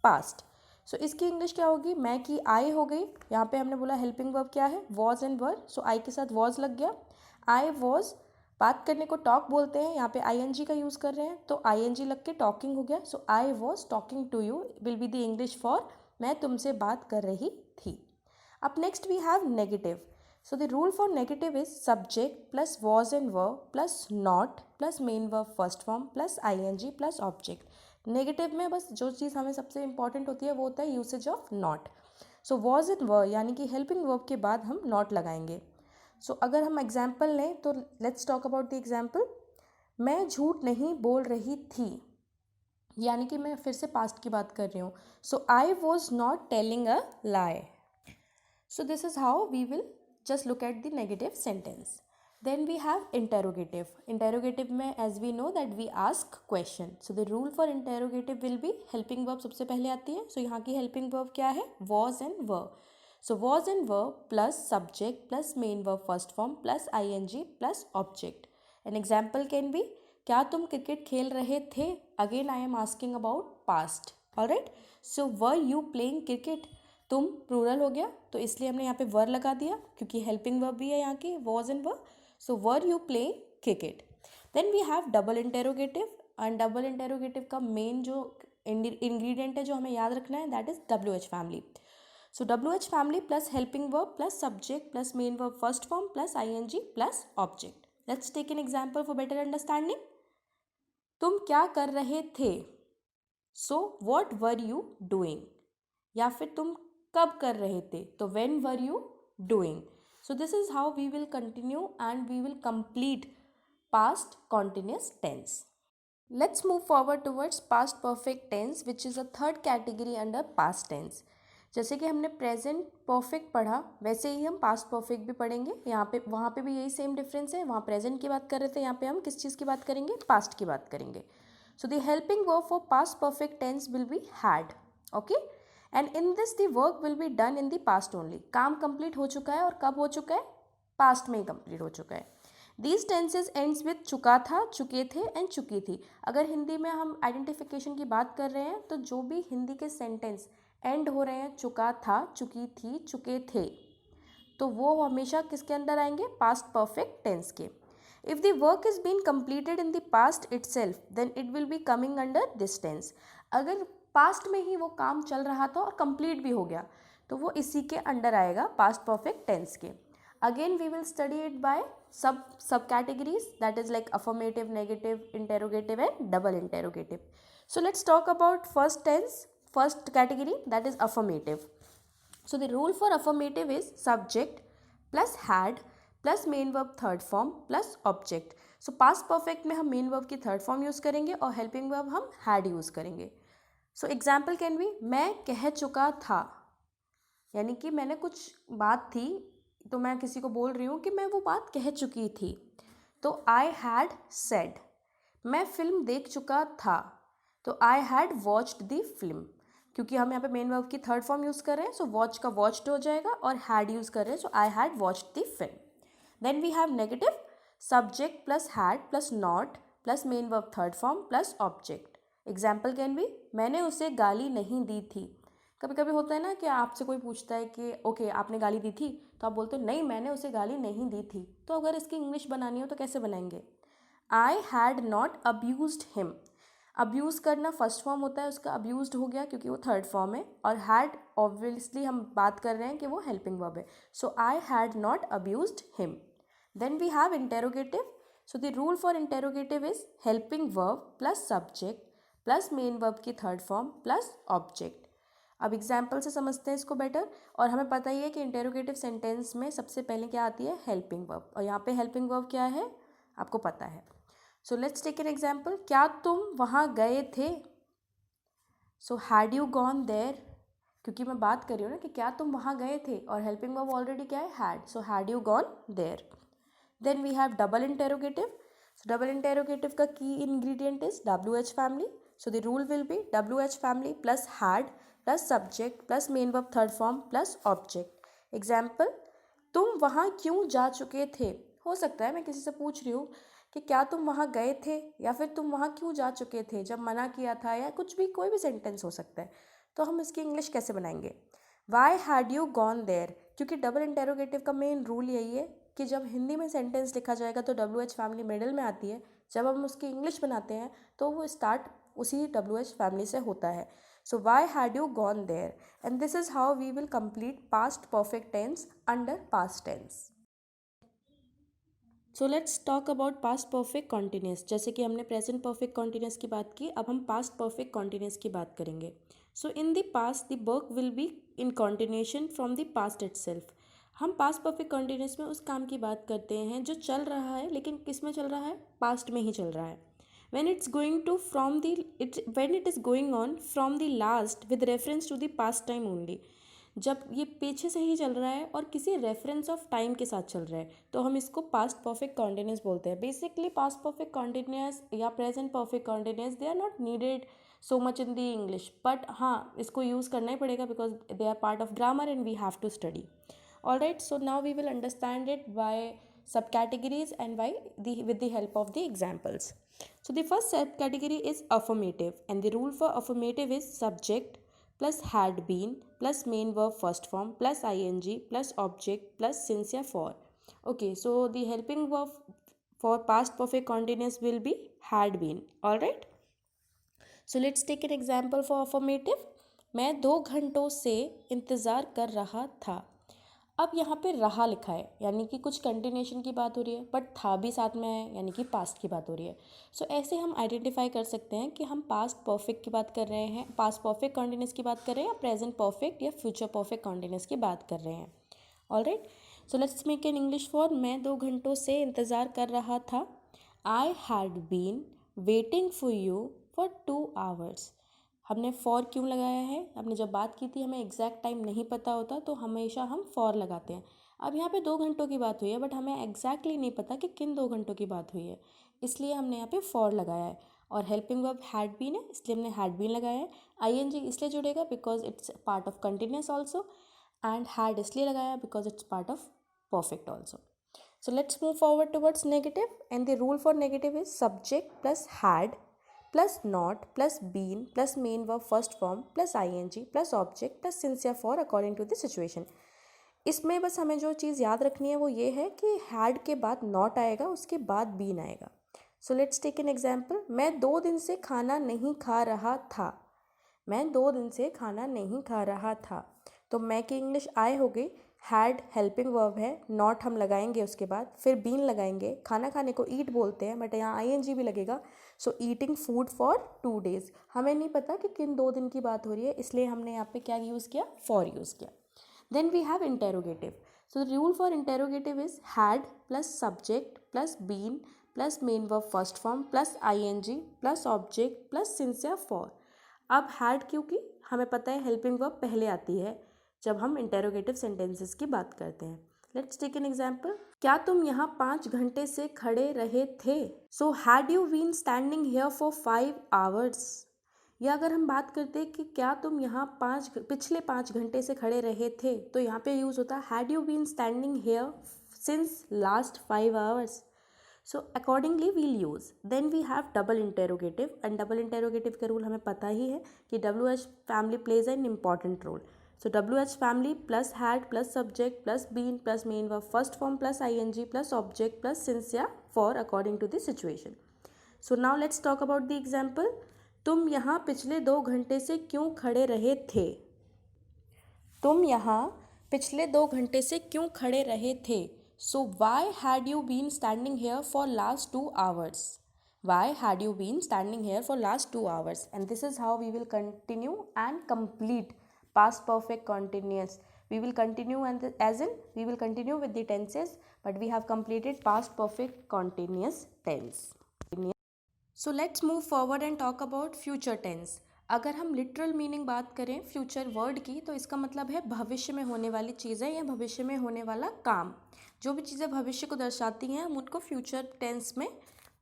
past. So इसकी इंग्लिश क्या होगी, मैं की आई हो गई। यहाँ पे हमने बोला हेल्पिंग वर्ब क्या है, वॉज एंड वर, सो आई के साथ वॉज लग गया। आई वॉज, बात करने को टॉक बोलते हैं, यहाँ पे आई का यूज़ कर रहे हैं तो आई लग के टॉकिंग हो गया। So I was talking to you will be the English for मैं तुमसे बात कर रही थी। अब next we have negative. So the rule for negative is subject plus was and were plus not plus main verb first form plus I plus object. Negative में बस जो चीज़ हमें सबसे इंपॉर्टेंट होती है वो होता है usage of not. So was and were यानी कि हेल्पिंग वर्ब के बाद हम नॉट लगाएंगे। सो अगर हम एग्जाम्पल लें तो let's talk about the example. मैं झूठ नहीं बोल रही थी, यानी कि मैं फिर से पास्ट की बात कर रही हूँ। So I was not telling a lie. So this is how we will just look at the negative sentence. Then we have interrogative. Interrogative में as we know that we ask question. So the rule for interrogative will be helping verb सबसे पहले आती है। सो यहाँ की helping verb क्या है, was and were. So was and were plus subject plus main verb first form plus ing plus object. An example can be, क्या तुम क्रिकेट खेल रहे थे? Again I am asking about past. Alright. So were you playing cricket? तुम plural हो गया तो इसलिए हमने यहाँ पे वर लगा दिया क्योंकि हेल्पिंग वर्ब भी है यहाँ की was and were. So were you playing cricket? Then we have double interrogative and double interrogative का मेन जो इंग्रेडिएंट है जो हमें याद रखना है that is WH family. So WH family plus helping verb plus subject plus main verb first form plus ing plus object. Let's take an example for better understanding. तुम क्या कर रहे थे? So what were you doing? या फिर तुम कब कर रहे थे? तो when were you doing? So this is how we will continue and we will complete past continuous tense. Let's move forward towards past perfect tense which is a third category under past tense. जैसे कि हमने present perfect पढ़ा वैसे ही हम past perfect भी पढ़ेंगे। यहाँ पे वहाँ पे भी यही सेम डिफरेंस है, वहाँ प्रेजेंट की बात कर रहे थे, यहाँ पे हम किस चीज़ की बात करेंगे, पास्ट की बात करेंगे। So the helping verb for past perfect tense will be had. Okay, and in this the work will be done in the past only. काम कंप्लीट हो चुका है और कब हो चुका है? पास्ट में ही कंप्लीट हो चुका है. दीज टेंसेज एंड्स विथ चुका था, चुके थे एंड चुकी थी. अगर हिंदी में हम आइडेंटिफिकेशन की बात कर रहे हैं तो जो भी हिंदी के सेंटेंस एंड हो रहे हैं चुका था, चुकी थी, चुके थे, तो वो हमेशा किसके अंदर आएंगे? पास्ट परफेक्ट टेंस के. If the work is been completed in the past itself then it will be coming under this tense. अगर पास्ट में ही वो काम चल रहा था और कंप्लीट भी हो गया तो वो इसी के अंडर आएगा, पास्ट परफेक्ट टेंस के. Again we will study it by sub categories, that is like affirmative, negative, interrogative and double interrogative. So let's talk about first tense, first category, that is affirmative. So the rule for affirmative is subject plus had plus main verb third form plus object. So past perfect में हम main verb की third form use करेंगे और helping verb हम had use करेंगे. So example can be मैं कह चुका था, यानी कि मैंने कुछ बात थी तो मैं किसी को बोल रही हूँ कि मैं वो बात कह चुकी थी, तो I had said. मैं फिल्म देख चुका था तो I had watched the film. क्योंकि हम यहाँ पे मेन वर्ब की थर्ड फॉर्म यूज़ कर रहे हैं, सो वॉच का वॉच्ड हो जाएगा और हैड यूज़ कर रहे हैं, so I had watched the film. Then we have negative, subject plus had plus not plus main verb third form plus object. Example can be मैंने उसे गाली नहीं दी थी. कभी कभी होता है ना कि आपसे कोई पूछता है कि ओके आपने गाली दी थी, तो आप बोलते हो नहीं मैंने उसे गाली नहीं दी थी. तो अगर इसकी इंग्लिश बनानी हो तो कैसे बनाएंगे? आई had not abused him. Abuse करना फर्स्ट फॉर्म होता है, उसका अब्यूज्ड हो गया क्योंकि वो थर्ड फॉर्म है, और हैड ऑब्वियसली हम बात कर रहे हैं कि वो हेल्पिंग वर्ब है, so I had not abused him. Then we have interrogative. So the rule for interrogative is helping verb plus subject plus main verb की थर्ड फॉर्म प्लस ऑब्जेक्ट. अब एग्जाम्पल से समझते हैं इसको बेटर. और हमें पता ही है कि इंटेरोगेटिव सेंटेंस में सबसे पहले क्या आती है? Helping verb. और यहाँ पे हेल्पिंग वर्ब क्या है आपको पता है. So let's take an example. क्या तुम वहाँ गए थे? So had you gone there, क्योंकि मैं बात कर रही हूँ ना कि क्या तुम वहाँ गए थे, और हेल्पिंग वर्ब ऑलरेडी क्या है? Had. So had you gone there. Then we have double interrogative. So double interrogative का की ingredient is WH family. So the rule will be WH family plus had plus subject plus main verb third form plus object. Example, तुम वहाँ क्यों जा चुके थे? हो सकता है मैं किसी से पूछ रही हूँ कि क्या तुम वहाँ गए थे, या फिर तुम वहाँ क्यों जा चुके थे, जब मना किया था, या कुछ भी, कोई भी सेंटेंस हो सकता है. तो हम इसकी इंग्लिश कैसे बनाएंगे? Why had you gone there. क्योंकि डबल इंटेरोगेटिव का मेन रूल यही है कि जब हिंदी में सेंटेंस लिखा जाएगा तो WH फैमिली मिडिल में आती है. जब हम उसकी इंग्लिश बनाते हैं तो वो स्टार्ट उसी WH फैमिली से होता है. So why had you gone there, and this is how we will complete past perfect tense under past tense. So let's talk about past perfect continuous. जैसे कि हमने प्रेजेंट परफेक्ट कॉन्टिन्यूस की बात की, अब हम पास्ट परफेक्ट कॉन्टिन्यूस की बात करेंगे. So in the past the work will be in continuation from the past itself. हम पास्ट परफेक्ट कॉन्टिन्यूस में उस काम की बात करते हैं जो चल रहा है, लेकिन किस में चल रहा है? पास्ट में ही चल रहा है. when it's going to from the it when it is going on from the last with reference to the past time only. जब ये पीछे से ही चल रहा है और किसी रेफरेंस ऑफ टाइम के साथ चल रहा है तो हम इसको पास्ट परफेक्ट कॉन्टिन्यूस बोलते हैं. बेसिकली पास्ट परफेक्ट कॉन्टिन्यूस या present perfect continuous they are not needed so much in the English, but हाँ इसको यूज़ करना ही पड़ेगा because they are part of grammar and we have to study. Alright, so now we will understand it by subcategories and with the help of the examples. So the first subcategory is affirmative, and the rule for affirmative is subject plus had been plus main verb first form plus ing plus object plus since या for. Okay, so the helping verb for past perfect continuous will be had been. All right, so let's take an example for affirmative. मैं 2 घंटों से इंतज़ार कर रहा था. अब यहाँ पे रहा लिखा है यानी कि कुछ कंटिन्यूशन की बात हो रही है, बट था भी साथ में है यानी कि पास्ट की बात हो रही है. सो ऐसे हम आइडेंटिफाई कर सकते हैं कि हम पास्ट परफेक्ट की बात कर रहे हैं, पास्ट परफेक्ट कॉन्टिन्यूस की बात कर रहे हैं, या प्रेजेंट परफेक्ट या फ्यूचर परफेक्ट कॉन्टिन्यूस की बात कर रहे हैं. Alright, so let's make an English for मैं 2 घंटों से इंतज़ार कर रहा था. I had been waiting for you for 2 hours. हमने फॉर क्यों लगाया है? हमने जब बात की थी हमें एग्जैक्ट टाइम नहीं पता होता तो हमेशा हम फॉर लगाते हैं. अब यहाँ पे 2 घंटों की बात हुई है बट हमें एग्जैक्टली नहीं पता कि किन 2 घंटों की बात हुई है, इसलिए हमने यहाँ पे फॉर लगाया है. और हेल्पिंग वर्ब हैड बीन है इसलिए हमने हैड बीन लगाया है। आईएनजी इसलिए जुड़ेगा because it's part of continuous also, and had इसलिए लगाया because it's part of perfect also. So let's move forward towards negative, and the rule for negative is subject plus had plus not plus been plus main verb first form plus ing plus object plus since या for according to the situation। इसमें बस हमें जो चीज़ याद रखनी है वो ये है कि had के बाद not आएगा, उसके बाद been आएगा। So let's take an example। मैं 2 दिन से खाना नहीं खा रहा था। मैं 2 दिन से खाना नहीं खा रहा था। तो मैं की इंग्लिश आए हो गई, हैड हेल्पिंग वर्ब है, नॉट हम लगाएंगे उसके बाद, फिर बीन लगाएंगे। खाना खाने को ईट बोलते हैं बट यहाँ आईएनजी भी लगेगा। सो ईटिंग फूड फॉर 2 days। हमें नहीं पता कि किन 2 दिन की बात हो रही है, इसलिए हमने यहाँ पे क्या यूज़ किया, फॉर यूज़ किया। Then we have interrogative. So the rule for interrogative is had plus subject plus been plus main verb first form plus ING plus object plus since या फॉर। अब हैड क्योंकि हमें पता है helping verb पहले आती है जब हम इंटेरोगेटिव सेंटेंसेस की बात करते हैं। Let's take an example. क्या तुम यहाँ 5 घंटे से खड़े रहे थे? So had you been standing here for 5 hours। या अगर हम बात करते हैं कि क्या तुम यहाँ पिछले 5 घंटे से खड़े रहे थे, तो यहाँ पे यूज़ होता है had you been standing here since last 5 hours। So accordingly we'll use. Then we have double interrogative, and double interrogative का रूल हमें पता ही है कि WH family plays an important role. So WH family plus had plus subject plus been plus main verb first form plus ing plus object plus since या for according to the situation। So now let's talk about the example। तुम यहाँ पिछले 2 घंटे से क्यों खड़े रहे थे? तुम यहाँ पिछले 2 घंटे से क्यों खड़े रहे थे? So why had you been standing here for last 2 hours? Why had you been standing here for last 2 hours? And this is how we will continue and complete past perfect continuous। we will continue and as in we will continue with the tenses, but we have completed past perfect continuous tense। so let's move forward and talk about future tense। अगर हम literal meaning बात करें future word की, तो इसका मतलब है भविष्य में होने वाली चीज़ें या भविष्य में होने वाला काम। जो भी चीज़ें भविष्य को दर्शाती हैं हम उनको फ्यूचर टेंस में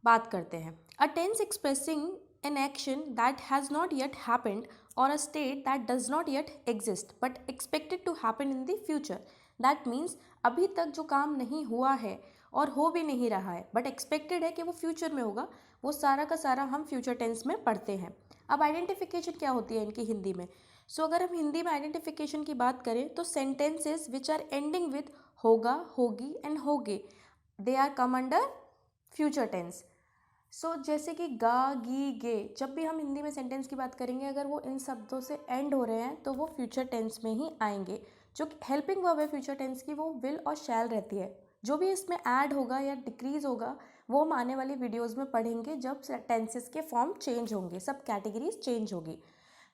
बात करते हैं। A tense expressing an action that has not yet happened or a state that does not yet exist but expected to happen in the future। that means अभी तक जो काम नहीं हुआ है और हो भी नहीं रहा है बट एक्सपेक्टेड है कि वो फ्यूचर में होगा, वो सारा का सारा हम फ्यूचर टेंस में पढ़ते हैं। अब आइडेंटिफिकेशन क्या होती है इनकी हिंदी में? अगर हम हिंदी में आइडेंटिफिकेशन की बात करें तो sentences which are ending with होगा, होगी एंड होगे, they are come under future tense. जैसे कि गा, गी, गे, जब भी हम हिंदी में सेंटेंस की बात करेंगे अगर वो इन शब्दों से एंड हो रहे हैं तो वो फ्यूचर टेंस में ही आएंगे। जो हेल्पिंग वर्ब है फ्यूचर टेंस की वो विल और शैल रहती है। जो भी इसमें ऐड होगा या डिक्रीज होगा वो हम आने वाली वीडियोज़ में पढ़ेंगे जब टेंसेस के फॉर्म चेंज होंगे, सब कैटेगरीज चेंज होगी।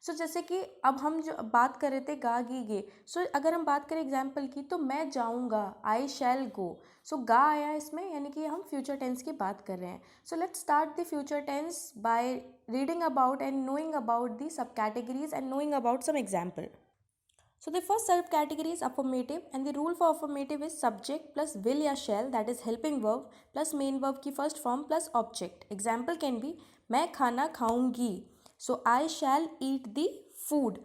जैसे कि अब हम जो बात कर रहे थे गा, गी, गे, अगर हम बात करें एग्जाम्पल की तो मैं जाऊँगा, आई शैल गो। गा आया इसमें यानी कि हम फ्यूचर टेंस की बात कर रहे हैं। Let's start the future tense by reading about and knowing about the sub categories and knowing about some example. So the first subcategory is affirmative, and the rule for affirmative is subject plus will या shall, that is helping verb plus main verb की first form plus object। Example can be मैं खाना खाऊंगी, so I shall eat the food।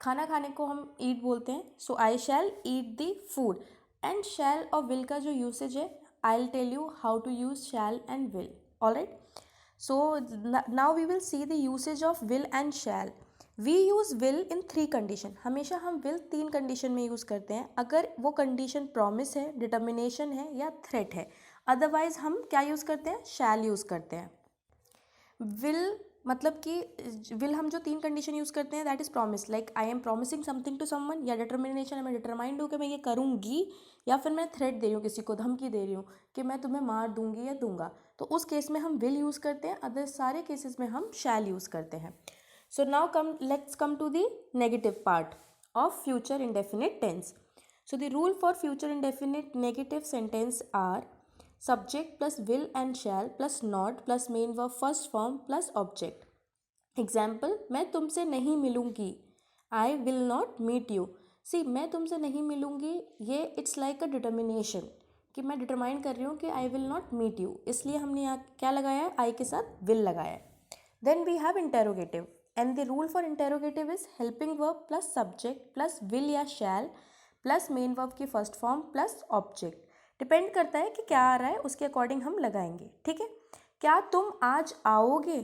खाना खाने को हम eat बोलते हैं, so I shall eat the food। and shall और will का जो usage है I'll tell you how to use shall and will। alright, so now we will see the usage of will and shall। We use will in 3 condition. हमेशा हम will 3 condition में use करते हैं, अगर वो कंडीशन प्रॉमिस है, determination है या थ्रेट है। अदरवाइज हम क्या यूज़ करते हैं, शैल यूज़ करते हैं। विल मतलब कि विल हम जो 3 कंडीशन यूज़ करते हैं that is promise, like I am promising something to someone, या डिटर्मिनेशन है मैं डिटरमाइंड हूँ कि मैं ये करूँगी, या फिर मैं थ्रेट दे रही हूँ, किसी को धमकी दे रही हूँ कि मैं तुम्हें मार दूंगी या दूंगा, तो उस केस में हम विल यूज़ करते हैं। अदर सारे केसेस में हम शैल यूज़ करते हैं। So now let's come to the negative part of future indefinite tense। So the rule for future indefinite negative sentence are subject plus will and shall plus not plus main verb first form plus object। Example, मैं तुमसे नहीं मिलूंगी, I will not meet you। See, मैं तुमसे नहीं मिलूंगी, ये it's like a determination कि मैं डिटरमाइन कर रही हूँ कि I will not meet you, इसलिए हमने यहाँ क्या लगाया है, I के साथ will लगाया है। Then we have interrogative, and the rule for interrogative is helping verb plus subject plus will या shall plus main verb की first form plus object. Depend करता है कि क्या आ रहा है, उसके अकॉर्डिंग हम लगाएंगे. ठीक है. क्या तुम आज आओगे?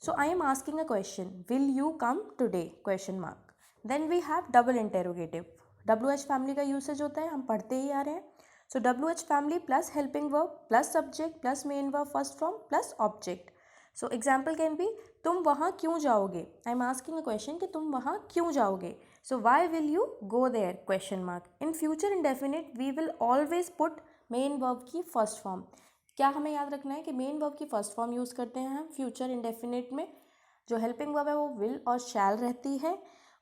So I am asking a question. Will you come today? Question mark. Then we have double interrogative. WH family का usage होता है, हम पढ़ते ही आ रहे हैं. So WH family plus helping verb plus subject plus main verb first form plus object. So example can be तुम वहाँ क्यों जाओगे? I am asking a question कि तुम वहाँ क्यों जाओगे? So why will you go there? Question mark. In future indefinite we will always put main verb की first form. क्या हमें याद रखना है कि मेन वर्ब की फर्स्ट फॉर्म यूज़ करते हैं हम फ्यूचर इंडेफिनिट में. जो हेल्पिंग वर्ब है वो विल और शैल रहती है.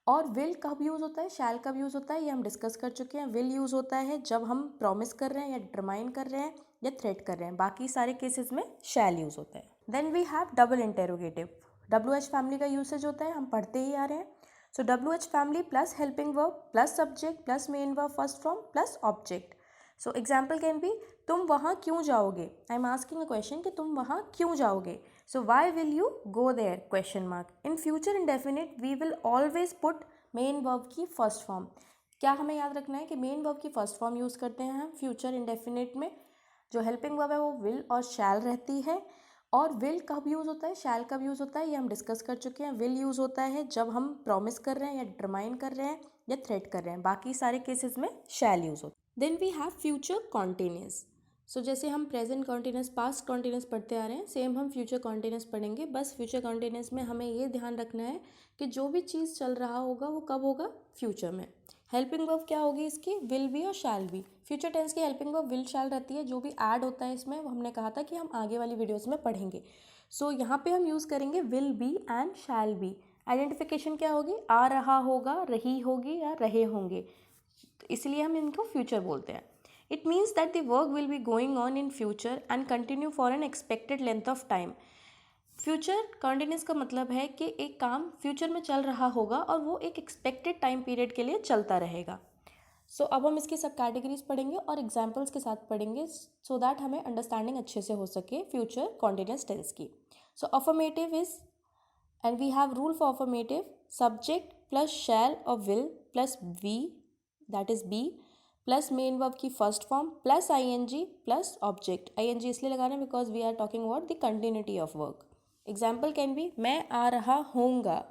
और विल कब यूज़ होता है, शैल कब यूज़ होता है, ये हम डिस्कस कर चुके हैं. विल यूज़ होता है जब हम प्रॉमिस कर रहे हैं या डिटरमाइन कर रहे हैं या थ्रेट कर रहे हैं. बाकी सारे केसेस में शैल यूज़ होता है. Then we have double interrogative. WH family का यूसेज होता है, हम पढ़ते ही आ रहे हैं. So WH family plus helping verb plus subject plus main verb first form plus object. So example can be तुम वहाँ क्यों जाओगे? I am asking a question कि तुम वहाँ क्यों जाओगे. So why will you go there? Question mark. In future indefinite we will always put main verb की फर्स्ट फॉर्म. क्या हमें याद रखना है कि मेन वर्ब की फर्स्ट फॉर्म यूज़ करते हैं हम फ्यूचर इंडेफिनिट में. जो हेल्पिंग वर्ब है वो विल और शैल रहती है. और विल कब यूज़ होता है, शैल कब यूज़ होता है, ये हम डिस्कस कर चुके हैं. विल यूज़ होता है जब हम प्रॉमिस कर रहे हैं या डिटरमाइन कर रहे हैं या थ्रेट कर रहे हैं. बाकी सारे केसेस में शैल यूज़ होता है. Then we have future continuous. So जैसे हम प्रेजेंट कॉन्टिन्यूस पास्ट कॉन्टिन्यूस पढ़ते आ रहे हैं, सेम हम फ्यूचर कॉन्टिन्यूस पढ़ेंगे. बस फ्यूचर कॉन्टिन्यूस में हमें ये ध्यान रखना है कि जो भी चीज़ चल रहा होगा वो कब होगा, फ्यूचर में. हेल्पिंग वर्ब क्या होगी इसकी, विल बी और शैल बी. फ्यूचर टेंस की हेल्पिंग वर्ब विल शैल रहती है. जो भी ऐड होता है इसमें वो हमने कहा था कि हम आगे वाली वीडियोस में पढ़ेंगे. सो यहाँ पे हम यूज़ करेंगे will be and shall be. Identification क्या होगी, आ रहा होगा, रही होगी या रहे होंगे, इसलिए हम इनको फ्यूचर बोलते हैं. It means that the work will be going on in future and continue for an expected length of time. Future continuous का मतलब है कि एक काम फ्यूचर में चल रहा होगा और वो एक एक्सपेक्टेड टाइम पीरियड के लिए चलता रहेगा. सो अब हम इसकी सब कैटेगरीज पढ़ेंगे और एग्जाम्पल्स के साथ पढ़ेंगे सो दैट हमें अंडरस्टैंडिंग अच्छे से हो सके फ्यूचर कॉन्टिन्यूस टेंस की. So affirmative is, and we have rule for affirmative, subject plus shall और will plus we, that is be, plus main verb की first form plus ING plus object. ING इसलिए लगाना है because we are talking about the continuity of work. Example can be मैं आ रहा होऊंगा.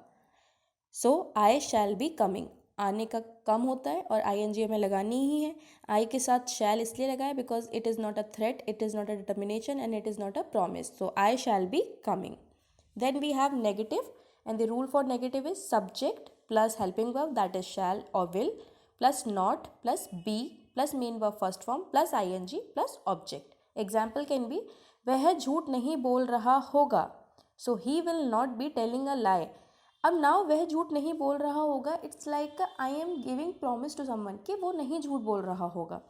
So I shall be coming. आने का कम होता है और आईएनजी हमें लगानी ही है. आई के साथ शैल इसलिए लगाया because it is not a threat, it is not a determination and it is not a promise. So I shall be coming. Then we have negative, and the rule for negative is subject plus helping verb that is shall और will plus not plus be plus main verb first form plus ING plus object. Example can be वह झूठ नहीं बोल रहा होगा. So he will not be telling a lie. अब now वह झूठ नहीं बोल रहा होगा, it's like I am giving promise to someone कि वो नहीं झूठ बोल रहा होगा.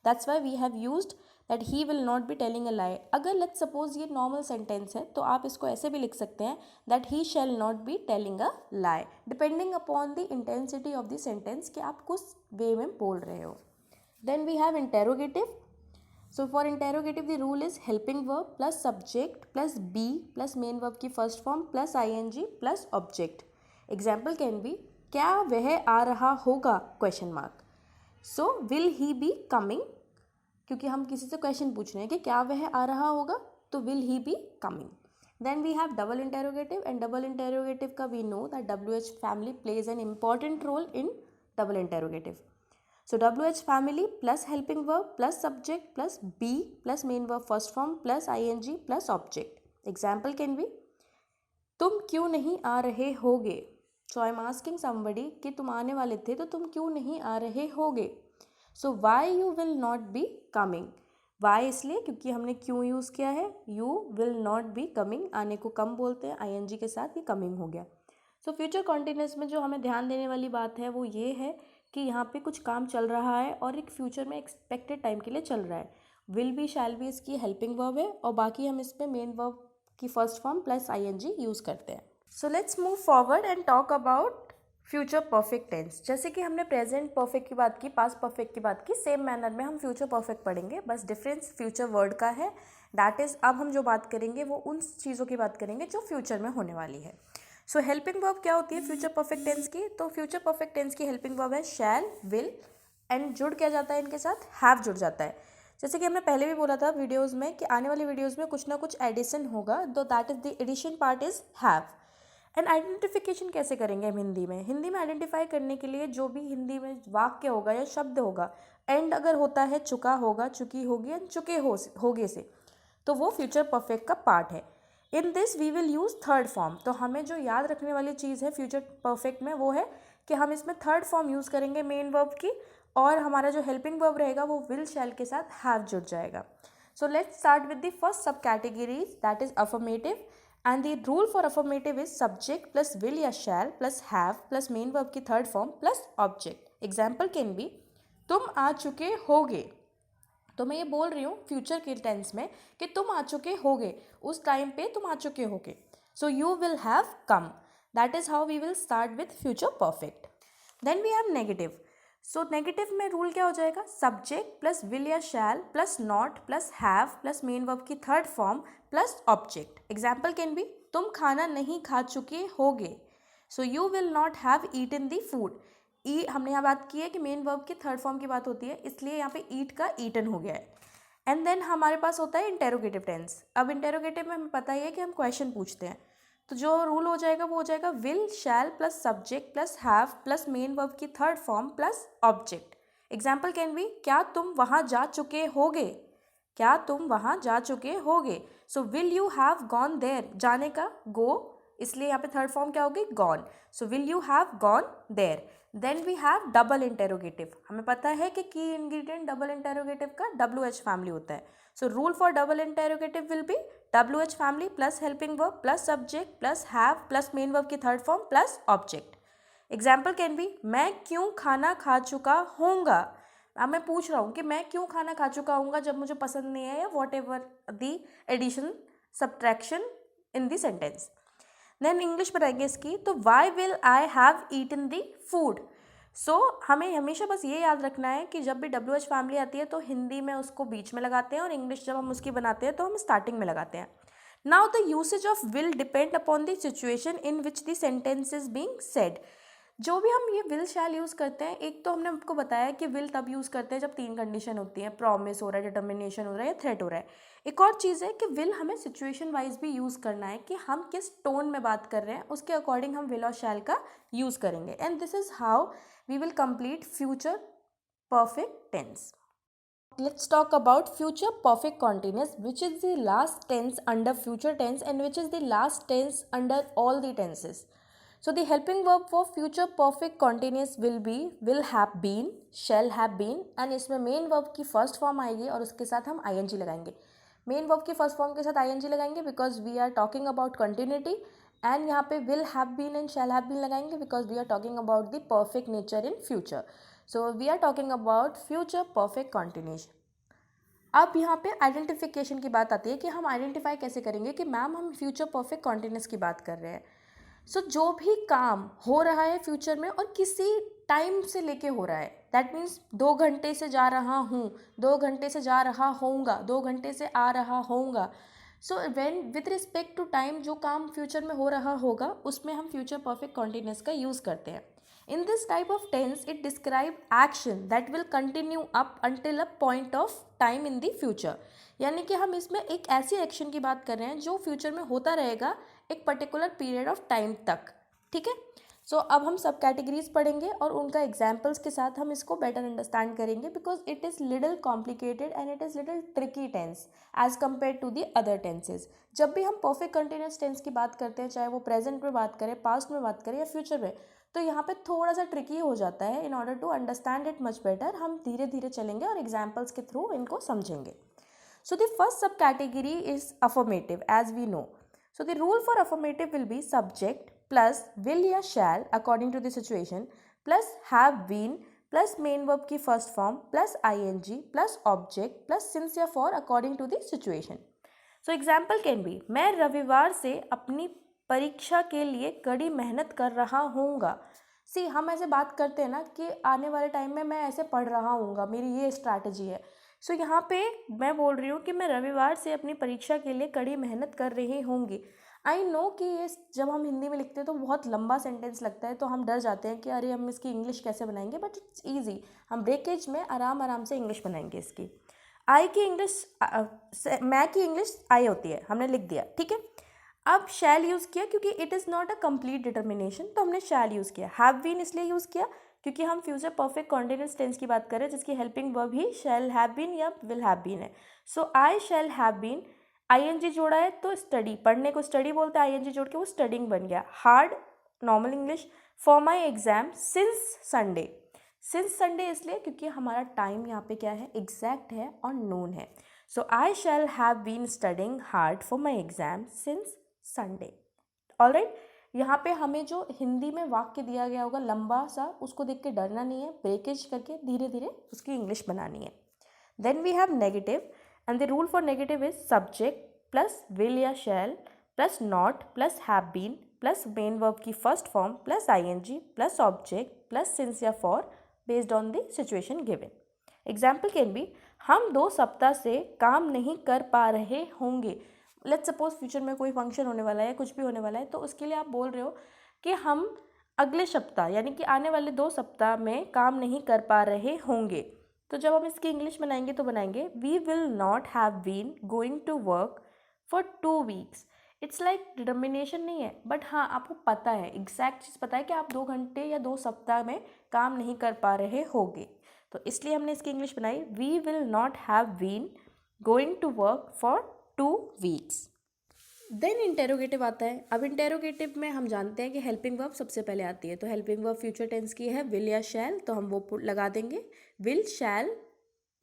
That's why we have used that he will not be telling a lie. अगर लेट्स सपोज ये नॉर्मल सेंटेंस है तो आप इसको ऐसे भी लिख सकते हैं that he shall not be telling a lie, depending upon the intensity of the sentence कि आप किस वे में बोल रहे हो. Then we have interrogative. So for interrogative the rule is helping verb plus subject plus be plus main verb की first form plus ing plus object. Example can be क्या वह आ रहा होगा, question mark. So will he be coming, क्योंकि हम किसी से question पूछ रहे हैं कि क्या वह आ रहा होगा, तो will he be coming. Then we have double interrogative, and double interrogative का we know that WH family plays an important role in double interrogative. So WH family plus helping verb plus subject plus be plus main verb first form plus ing plus object. Example can be तुम क्यों नहीं आ रहे होगे. So I am asking somebody कि तुम आने वाले थे तो तुम क्यों नहीं आ रहे होगे. So why you will not be coming. Why इसलिए क्योंकि हमने क्यों यूज़ किया है. You will not be coming, आने को कम बोलते हैं, ing के साथ ये coming हो गया. सो फ्यूचर कॉन्टिन्यूस में जो हमें ध्यान देने वाली बात है वो ये है कि यहाँ पे कुछ काम चल रहा है और एक फ्यूचर में एक्सपेक्टेड टाइम के लिए चल रहा है. विल बी शैल बी इसकी हेल्पिंग वर्ब है और बाकी हम इस पे मेन वर्ब की first form plus ING use करते हैं. So let's move forward and talk about future perfect tense. जैसे कि हमने प्रेजेंट परफेक्ट की बात की, पास्ट परफेक्ट की बात की, सेम मैनर में हम फ्यूचर परफेक्ट पढ़ेंगे. बस डिफरेंस फ्यूचर वर्ड का है दैट इज़, अब हम जो बात करेंगे वो उन चीज़ों की बात करेंगे जो फ्यूचर में होने वाली है। सो हेल्पिंग वर्ब क्या होती है फ्यूचर परफेक्ट टेंस की? तो फ्यूचर परफेक्ट टेंस की हेल्पिंग वर्ब है शैल, विल, एंड जुड़ क्या जाता है इनके साथ? हैव जुड़ जाता है। जैसे कि हमने पहले भी बोला था वीडियोज़ में कि आने वाली वीडियोज़ में कुछ ना कुछ एडिशन होगा, तो that is the addition part is have. And identification कैसे करेंगे हम हिंदी में? हिंदी में आइडेंटिफाई करने के लिए जो भी हिंदी में वाक्य होगा या शब्द होगा, एंड अगर होता है चुका होगा, चुकी होगी, एंड चुके होगे से, तो वो फ्यूचर परफेक्ट का पार्ट है। In this we will use third form. तो हमें जो याद रखने वाली चीज़ है फ्यूचर परफेक्ट में वो है कि हम इसमें थर्ड फॉर्म यूज़ करेंगे मेन वर्ब की, और हमारा जो हेल्पिंग वर्ब रहेगा वो विल शैल के साथ हैव जुड़ जाएगा। So let's start with the first sub categories, that is affirmative. And the rule for affirmative is subject plus will या shall plus have plus main verb की third form plus object. Example can be, तुम आ चुके होगे। तो मैं ये बोल रही हूँ फ्यूचर के टेंस में कि तुम आ चुके होगे, उस टाइम पे तुम आ चुके होगे। So you will have come. That is how we will start with future perfect. Then we have negative. So negative में रूल क्या हो जाएगा? सब्जेक्ट प्लस विल या shall plus not plus have plus main verb की third form plus object. Example can be, तुम खाना नहीं खा चुके होगे। So you will not have eaten the food. हमने यहाँ बात की है कि मेन वर्ब की थर्ड फॉर्म की बात होती है, इसलिए यहाँ पे ईट का ईटन हो गया है। एंड देन हमारे पास होता है इंटेरोगेटिव टेंस। अब इंटेरोगेटिव में हमें पता ही है कि हम क्वेश्चन पूछते हैं, तो जो रूल हो जाएगा वो हो जाएगा will shall plus subject plus have plus main verb की third form plus object. Example can be, क्या तुम वहाँ जा चुके होगे? क्या तुम वहाँ जा चुके होगे? So will you have gone there, जाने का गो, इसलिए यहाँ पे थर्ड फॉर्म क्या होगी? Gone. So will you have gone there. Then we have double interrogative. हमें पता है कि की इंग्रेडिएंट डबल इंटेरोगेटिव का WH फैमिली होता है। So rule for double interrogative will be WH family plus helping verb plus subject plus have plus main verb की third form plus object. Example can be, मैं क्यों खाना खा चुका होऊंगा। अब मैं पूछ रहा हूँ कि मैं क्यों खाना खा चुका होऊंगा जब मुझे पसंद नहीं है, या whatever the addition subtraction in the sentence. Then English बनाएंगे इसकी, तो why will I have eaten the food. So हमें हमेशा बस ये याद रखना है कि जब भी WH फैमिली आती है तो हिंदी में उसको बीच में लगाते हैं, और इंग्लिश जब हम उसकी बनाते हैं तो हम स्टार्टिंग में लगाते हैं। Now the usage of will depend upon the situation in which the sentence is being said. जो भी हम ये विल शैल यूज़ करते हैं, एक तो हमने आपको बताया कि विल तब यूज़ करते हैं जब 3 कंडीशन होती हैं, प्रॉमिस हो रहा है, डिटर्मिनेशन हो रहा है, या थ्रेट हो रहा है। एक और चीज़ है कि विल हमें सिचुएशन वाइज भी यूज़ करना है कि हम किस टोन में बात कर रहे हैं, उसके अकॉर्डिंग हम विल और शैल का यूज़ करेंगे। And this is how we will complete future perfect tense. Let's talk about future perfect continuous, which is the last tense under future tense and which is the last tense under all the tenses. So the helping verb for future perfect continuous will be will have been, shall have been, and इसमें main verb की first form आएगी और उसके साथ हम ing लगाएंगे। Main verb की first form के साथ ing लगाएंगे because we are talking about continuity, and यहाँ पे will have been and shall have been लगाएंगे because we are talking about the perfect nature in future. So we are talking about future perfect continuation. अब यहाँ पे identification की बात आती है कि हम आइडेंटिफाई कैसे करेंगे कि मैम हम फ्यूचर परफेक्ट कॉन्टिन्यूस की बात कर रहे हैं। सो जो भी काम हो रहा है फ्यूचर में और किसी टाइम से लेके हो रहा है, दैट मीन्स 2 घंटे से जा रहा हूँ, 2 घंटे से जा रहा होऊंगा, 2 घंटे से आ रहा होऊंगा। So when with respect to time जो काम फ्यूचर में हो रहा होगा उसमें हम फ्यूचर परफेक्ट कॉन्टिन्यूस का यूज़ करते हैं। In this type of tense, it describe action that will continue up until a point of time in the future. यानी कि हम इसमें एक ऐसी एक्शन की बात कर रहे हैं जो फ्यूचर में होता रहेगा एक पर्टिकुलर पीरियड ऑफ टाइम तक। ठीक है, सो अब हम सब कैटेगरीज पढ़ेंगे और उनका एग्जाम्पल्स के साथ हम इसको बेटर अंडरस्टैंड करेंगे because it is little complicated and it is little tricky tense as compare to the other tenses. जब भी हम परफेक्ट कंटिन्यूस टेंस की बात करते हैं, चाहे वो प्रेजेंट में बात करें, पास्ट में बात करें या फ्यूचर में, तो यहाँ पे थोड़ा सा ट्रिकी हो जाता है। In order to understand it much better हम धीरे धीरे चलेंगे और एग्जाम्पल्स के थ्रू इनको समझेंगे। So the first sub category is affirmative as we know. So the rule for affirmative will be subject plus will या shall according to the situation plus have been plus main verb की first form plus ing plus object plus since या for according to the situation. So example can be, मैं रविवार से अपनी परीक्षा के लिए कड़ी मेहनत कर रहा हूँगा। सी हम ऐसे बात करते हैं ना कि आने वाले टाइम में मैं ऐसे पढ़ रहा हूँगा, मेरी ये स्ट्रैटेजी है। सो यहाँ पे मैं बोल रही हूँ कि मैं रविवार से अपनी परीक्षा के लिए कड़ी मेहनत कर रही होंगी। आई नो कि ये जब हम हिंदी में लिखते हैं तो बहुत लंबा सेंटेंस लगता है, तो हम डर जाते हैं कि अरे हम इसकी इंग्लिश कैसे बनाएंगे, बट इट्स ईजी। हम ब्रेकेज में आराम आराम से इंग्लिश बनाएंगे इसकी। आई की इंग्लिश, मैं की इंग्लिश आई होती है, हमने लिख दिया, ठीक है। अब शैल यूज़ किया क्योंकि it is not a complete determination, तो हमने शैल यूज़ किया। हैव बीन इसलिए यूज़ किया क्योंकि हम फ्यूचर परफेक्ट कॉन्टिन्यूअस टेंस की बात कर रहे हैं, जिसकी हेल्पिंग वर्ब ही शैल हैव बीन या विल हैव बीन है। So I shall have been, ING जोड़ा है तो स्टडी, पढ़ने को स्टडी बोलते हैं, आईएनजी जोड़ के वो स्टडिंग बन गया। Hard normal English, for my exam since Sunday. Since Sunday इसलिए क्योंकि हमारा टाइम यहाँ पे क्या है, एग्जैक्ट है और नोन है। So I shall have been studying hard for my exam since Sunday. Alright, यहाँ पे हमें जो हिंदी में वाक्य दिया गया होगा लंबा सा, उसको देख के डरना नहीं है, ब्रेकेज करके धीरे धीरे उसकी इंग्लिश बनानी है। Then we have negative, and the rule for negative is subject plus will या shall plus not plus have been plus main verb की first form plus ING plus object plus since या for based on the situation given. Example can be, हम 2 सप्ताह से काम नहीं कर पा रहे होंगे। लेट्स सपोज फ्यूचर में कोई फंक्शन होने वाला है, कुछ भी होने वाला है, तो उसके लिए आप बोल रहे हो कि हम अगले सप्ताह यानी कि आने वाले 2 सप्ताह में काम नहीं कर पा रहे होंगे। तो जब हम इसकी इंग्लिश बनाएंगे तो बनाएंगे we will not have been going to work for 2 weeks. It's like determination नहीं है, बट हाँ आपको पता है, एग्जैक्ट चीज़ पता है कि आप 2 घंटे या 2 सप्ताह में काम नहीं कर पा रहे होंगे, तो इसलिए हमने इसकी इंग्लिश बनाई we will not have been going to work for 2 weeks. Then interrogative आता है। अब इंटेरोगेटिव में हम जानते हैं कि हेल्पिंग वर्ब सबसे पहले आती है, तो हेल्पिंग वर्ब फ्यूचर टेंस की है विल या शैल, तो हम वो लगा देंगे will shall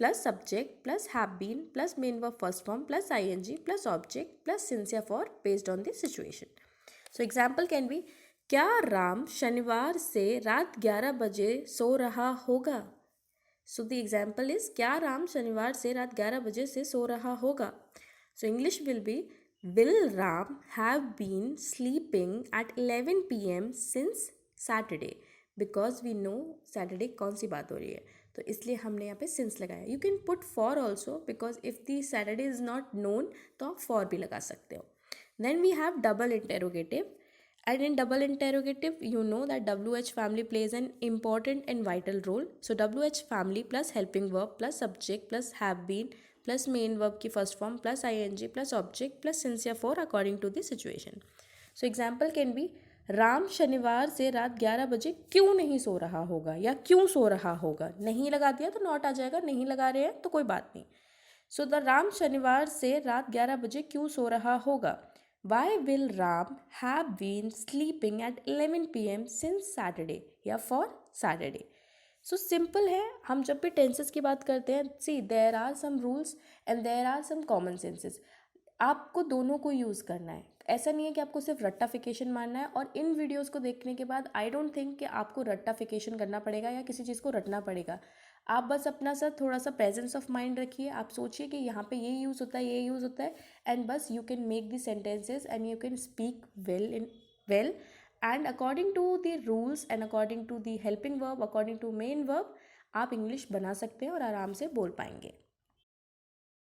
plus subject plus have been plus main verb first form plus ING plus object plus since या for based on the situation. So example can be, क्या राम शनिवार से रात 11 बजे सो रहा होगा। सो द एग्जाम्पल इज, क्या राम शनिवार से रात 11 बजे से सो रहा होगा। So English will be, will Ram have been sleeping at 11 PM since Saturday, because we know Saturday कौन सी बात हो रही है, तो इसलिए हमने यहाँ पे सिंस लगाया। You can put for also, because if the Saturday is not known तो आप फॉर भी लगा सकते हो। Then we have double interrogative, and in double interrogative you know that WH family plays an important and vital role. So WH family plus helping verb plus subject plus have been plus main verb की first form plus ing plus object plus since या for according to the situation. So example can be, Ram शनिवार से रात 11 बजे क्यों नहीं सो रहा होगा या क्यों सो रहा होगा। नहीं लगा दिया तो नॉट आ जाएगा, नहीं लगा रहे हैं तो कोई बात नहीं। सो द राम शनिवार से रात 11 बजे क्यों सो रहा होगा। Why will Ram have been sleeping at 11 PM since Saturday या for Saturday? So simple है, हम जब भी टेंसेस की बात करते हैं, see there are some rules and there are some common senses. आपको दोनों को यूज़ करना है, ऐसा नहीं है कि आपको सिर्फ रट्टाफिकेशन मारना है। और इन वीडियोस को देखने के बाद आई डोंट थिंक कि आपको रट्टाफिकेशन करना पड़ेगा या किसी चीज़ को रटना पड़ेगा। आप बस अपना सा थोड़ा सा प्रेजेंस ऑफ माइंड रखिए, आप सोचिए कि यहाँ पे ये यूज़ होता है, ये यूज़ होता है, एंड बस you can make the sentences and you can speak well and according to the rules and according to the helping verb, according to main verb, आप इंग्लिश बना सकते हैं और आराम से बोल पाएंगे।